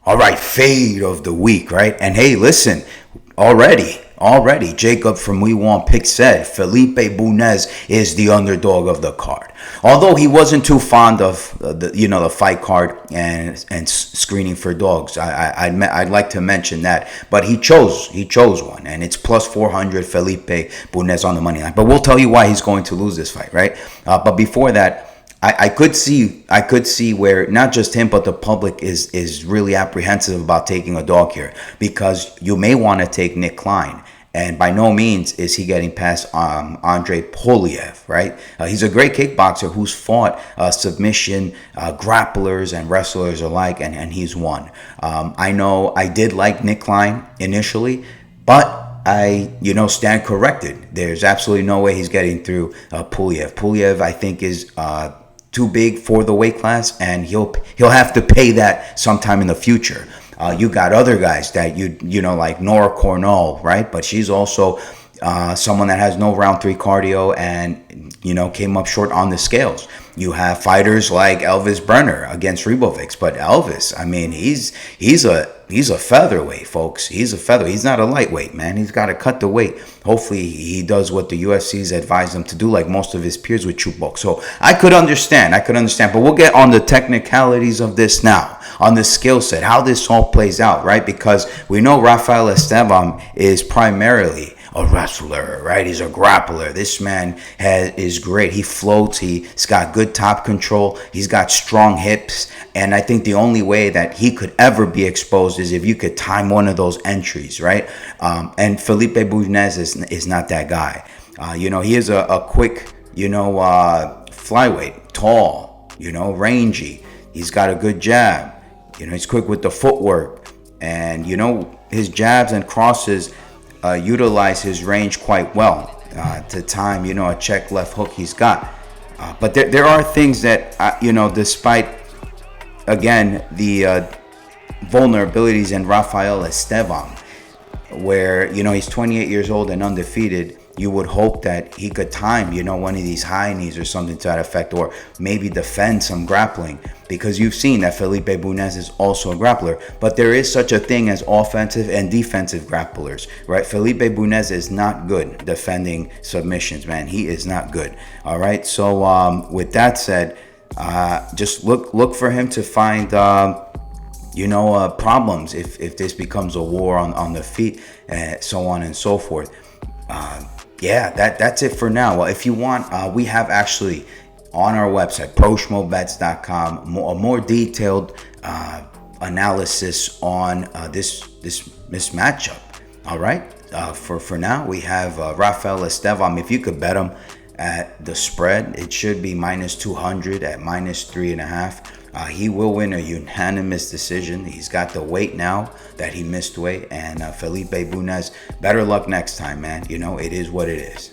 All right, fade of the week, right? And hey, listen, already, Jacob from We Want Pick said Felipe Bunez is the underdog of the card. Although he wasn't too fond of the fight card and screening for dogs, I'd like to mention that. But he chose one, and it's plus 400 Felipe Bunez on the money line. But we'll tell you why he's going to lose this fight, right? But before that, I could see where not just him but the public is really apprehensive about taking a dog here, because you may want to take Nick Klein, and by no means is he getting past Andre Poliev, right? He's a great kickboxer who's fought submission grapplers and wrestlers alike, and he's won. I know I did like Nick Klein initially, but I stand corrected. There's absolutely no way he's getting through Poliev. Poliev, I think, is too big for the weight class, and he'll have to pay that sometime in the future. You got other guys that like Nora Cornell, right? But she's also someone that has no round 3 cardio and came up short on the scales. You have fighters like Elvis Brenner against Ribovics, but Elvis, I mean, he's a featherweight, folks. He's a featherweight. He's not a lightweight, man. He's got to cut the weight. Hopefully, he does what the UFC's advised him to do, like most of his peers with Chubok. So I could understand, but we'll get on the technicalities of this now, on the skill set, how this all plays out, right? Because we know Rafael Estevam is primarily a wrestler, right? He's a grappler. This man is great. He floats. He's got good top control. He's got strong hips. And I think the only way that he could ever be exposed is if you could time one of those entries, right? And Felipe Bunez is not that guy. He is a quick, flyweight, tall, rangy. He's got a good jab. He's quick with the footwork. And, his jabs and crosses utilize his range quite well to time, a check left hook he's got. But there are things that, despite, again, the vulnerabilities in Rafael Estevam, where, he's 28 years old and undefeated, you would hope that he could time, one of these high knees or something to that effect, or maybe defend some grappling, because you've seen that Felipe Bunez is also a grappler. But there is such a thing as offensive and defensive grapplers, right? Felipe Bunez is not good defending submissions, man. He is not good. All right. So with that said, just look for him to find problems if this becomes a war on the feet, and so on and so forth. That's it for now. Well, if you want, we have actually on our website, proshmobets.com, a more detailed analysis on this matchup. All right. For now, we have Rafael Estevam. If you could bet him at the spread, it should be minus 200 at minus 3.5. He will win a unanimous decision. He's got the weight now that he missed weight. And Felipe Bunez, better luck next time, man. It is what it is.